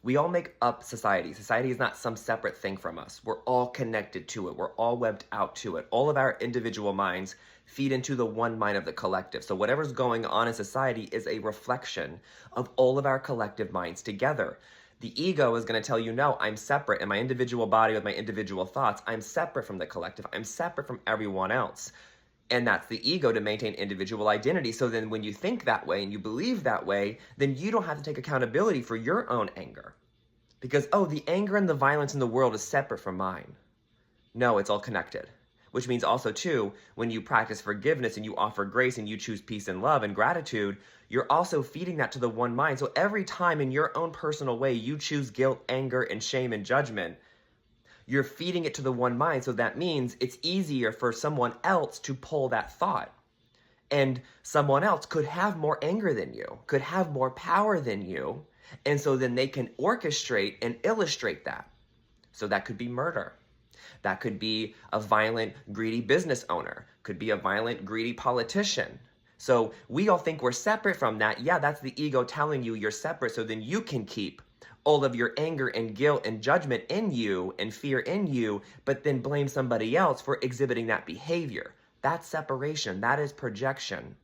We all make up society. Society is not some separate thing from us. We're all connected to it. We're all webbed out to it. All of our individual minds feed into the one mind of the collective. So whatever's going on in society is a reflection of all of our collective minds together. The ego is going to tell you, no, I'm separate in my individual body with my individual thoughts. I'm separate from the collective. I'm separate from everyone else. And that's the ego to maintain individual identity. So then when you think that way and you believe that way, then you don't have to take accountability for your own anger. Because, oh, the anger and the violence in the world is separate from mine. No, it's all connected. Which means also, too, when you practice forgiveness and you offer grace and you choose peace and love and gratitude, you're also feeding that to the one mind. So every time in your own personal way you choose guilt, anger, and shame and judgment, you're feeding it to the one mind. So that means it's easier for someone else to pull that thought. And someone else could have more anger than you, could have more power than you. And so then they can orchestrate and illustrate that. So that could be murder. That could be a violent, greedy business owner, could be a violent, greedy politician. So we all think we're separate from that. Yeah, that's the ego telling you you're separate. So then you can keep all of your anger and guilt and judgment in you and fear in you, but then blame somebody else for exhibiting that behavior. That's separation. That is projection.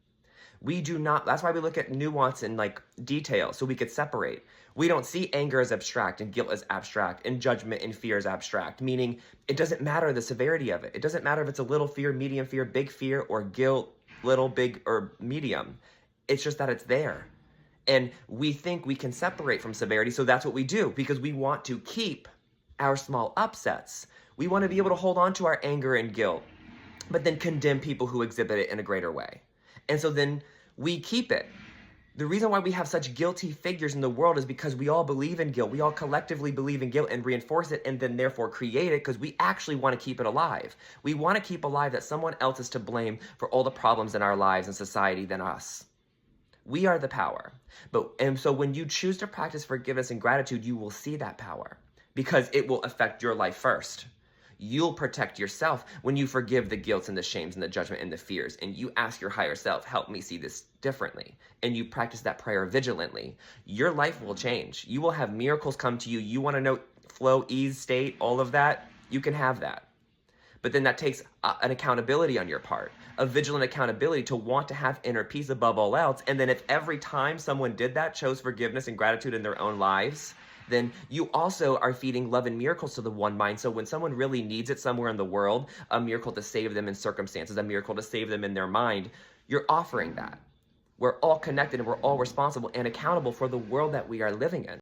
We do not, that's why we look at nuance and like detail so we could separate. We don't see anger as abstract and guilt as abstract and judgment and fear as abstract, meaning it doesn't matter the severity of it. It doesn't matter if it's a little fear, medium fear, big fear, or guilt, little, big, or medium. It's just that it's there. And we think we can separate from severity, so that's what we do because we want to keep our small upsets. We want to be able to hold on to our anger and guilt, but then condemn people who exhibit it in a greater way. And so then we keep it. The reason why we have such guilty figures in the world is because we all believe in guilt. We all collectively believe in guilt and reinforce it and then therefore create it because we actually want to keep it alive. We want to keep alive that someone else is to blame for all the problems in our lives and society than us. We are the power. And so when you choose to practice forgiveness and gratitude, you will see that power because it will affect your life first. You'll protect yourself when you forgive the guilt and the shames and the judgment and the fears. And you ask your higher self, help me see this differently. And you practice that prayer vigilantly. Your life will change. You will have miracles come to you. You want to know flow, ease, state, all of that? You can have that. But then that takes an accountability on your part, a vigilant accountability to want to have inner peace above all else. And then if every time someone did that, chose forgiveness and gratitude in their own lives, then you also are feeding love and miracles to the one mind. So when someone really needs it somewhere in the world, a miracle to save them in circumstances, a miracle to save them in their mind, you're offering that. We're all connected and we're all responsible and accountable for the world that we are living in.